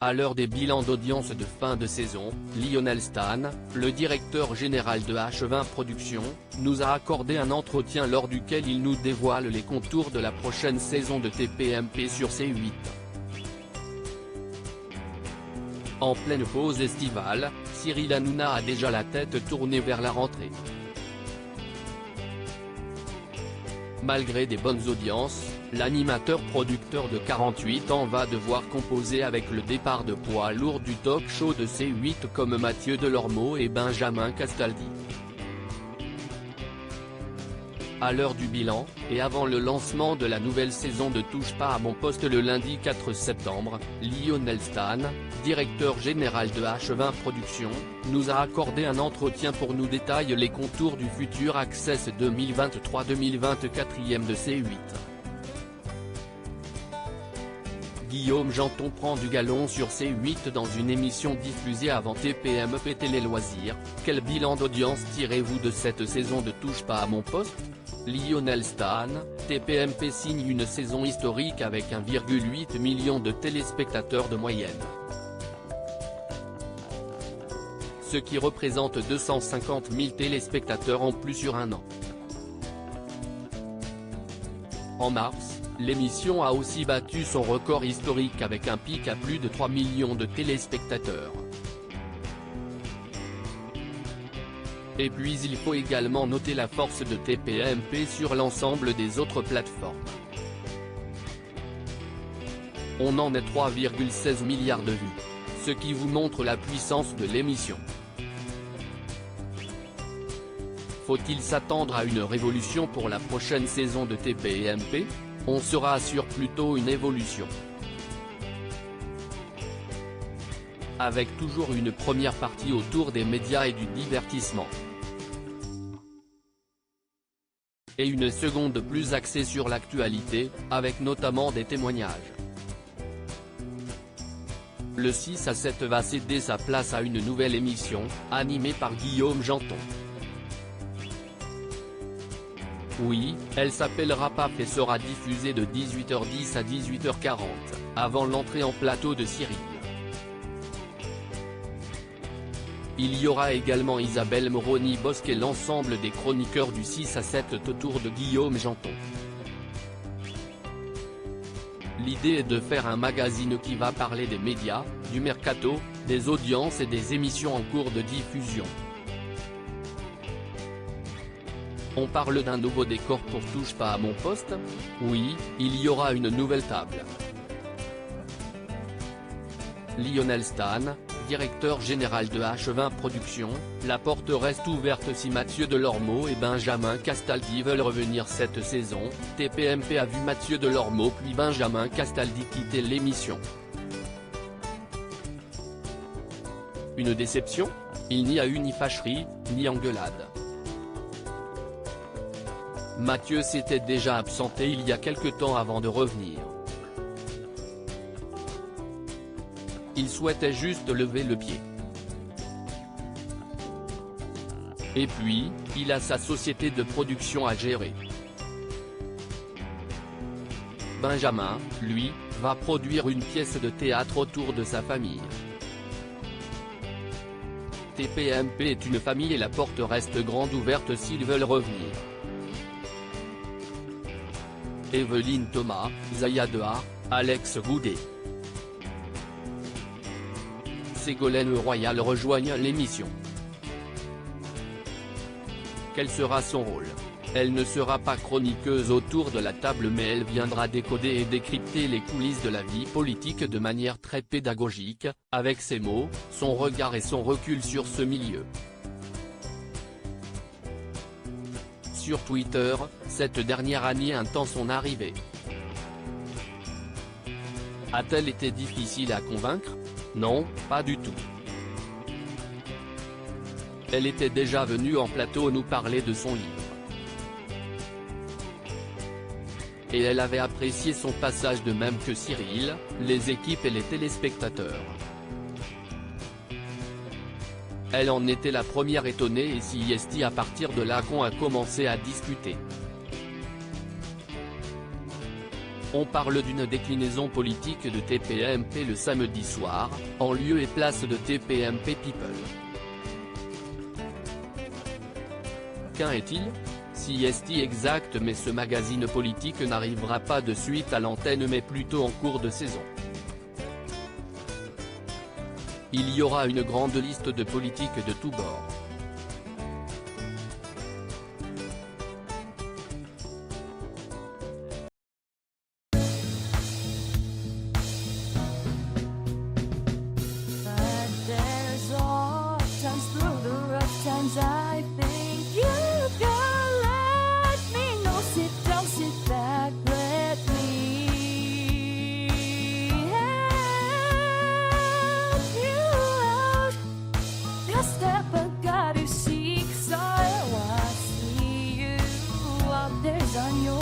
À l'heure des bilans d'audience de fin de saison, Lionel Stan, le directeur général de H20 Productions, nous a accordé un entretien lors duquel il nous dévoile les contours de la prochaine saison de TPMP sur C8. En pleine pause estivale, Cyril Hanouna a déjà la tête tournée vers la rentrée. Malgré des bonnes audiences, l'animateur-producteur de 48 ans va devoir composer avec le départ de poids lourds du talk show de C8 comme Mathieu Delormeau et Benjamin Castaldi. À l'heure du bilan, et avant le lancement de la nouvelle saison de Touche pas à mon poste le lundi 4 septembre, Lionel Stan, directeur général de H20 Productions, nous a accordé un entretien pour nous détailler les contours du futur Access 2023-2024 de C8. Guillaume Janton prend du galon sur C8 dans une émission diffusée avant TPMP Télé Loisirs. Quel bilan d'audience tirez-vous de cette saison de Touche pas à mon poste ? Lionel Stan, TPMP signe une saison historique avec 1,8 million de téléspectateurs de moyenne. Ce qui représente 250 000 téléspectateurs en plus sur un an. En mars, l'émission a aussi battu son record historique avec un pic à plus de 3 millions de téléspectateurs. Et puis il faut également noter la force de TPMP sur l'ensemble des autres plateformes. On en est 3,16 milliards de vues, ce qui vous montre la puissance de l'émission. Faut-il s'attendre à une révolution pour la prochaine saison de TPMP ? On se rassure, plutôt une évolution. Avec toujours une première partie autour des médias et du divertissement. Et une seconde plus axée sur l'actualité, avec notamment des témoignages. Le 6 à 7 va céder sa place à une nouvelle émission, animée par Guillaume Janton. Oui, elle s'appellera PAF et sera diffusée de 18h10 à 18h40, avant l'entrée en plateau de Cyril. Il y aura également Isabelle Moroni-Bosque et l'ensemble des chroniqueurs du 6 à 7 autour de Guillaume Janton. L'idée est de faire un magazine qui va parler des médias, du mercato, des audiences et des émissions en cours de diffusion. On parle d'un nouveau décor pour Touche pas à mon poste ? Oui, il y aura une nouvelle table. Lionel Stan, directeur général de H20 Productions, la porte reste ouverte si Mathieu Delormeau et Benjamin Castaldi veulent revenir cette saison. TPMP a vu Mathieu Delormeau puis Benjamin Castaldi quitter l'émission. Une déception ? Il n'y a eu ni fâcherie, ni engueulade. Mathieu s'était déjà absenté il y a quelque temps avant de revenir. Il souhaitait juste lever le pied. Et puis, il a sa société de production à gérer. Benjamin, lui, va produire une pièce de théâtre autour de sa famille. TPMP est une famille et la porte reste grande ouverte s'ils veulent revenir. Evelyne Thomas, Zaya Dehar, Alex Goudet, Ségolène Royal rejoignent l'émission. Quel sera son rôle ? Elle ne sera pas chroniqueuse autour de la table mais elle viendra décoder et décrypter les coulisses de la vie politique de manière très pédagogique, avec ses mots, son regard et son recul sur ce milieu. Sur Twitter, cette dernière a nié un temps son arrivée. A-t-elle été difficile à convaincre ? Non, pas du tout. Elle était déjà venue en plateau nous parler de son livre. Et elle avait apprécié son passage de même que Cyril, les équipes et les téléspectateurs. Elle en était la première étonnée et si est à partir de là qu'on a commencé à discuter. On parle d'une déclinaison politique de TPMP le samedi soir, en lieu et place de TPMP People. Qu'en est-il? Si est exact, mais ce magazine politique n'arrivera pas de suite à l'antenne mais plutôt en cours de saison. Il y aura une grande liste de politiques de tous bords. I think you can let me know. Sit down, sit back, let me help you out. Just step I gotta seek, so I see you out there's on your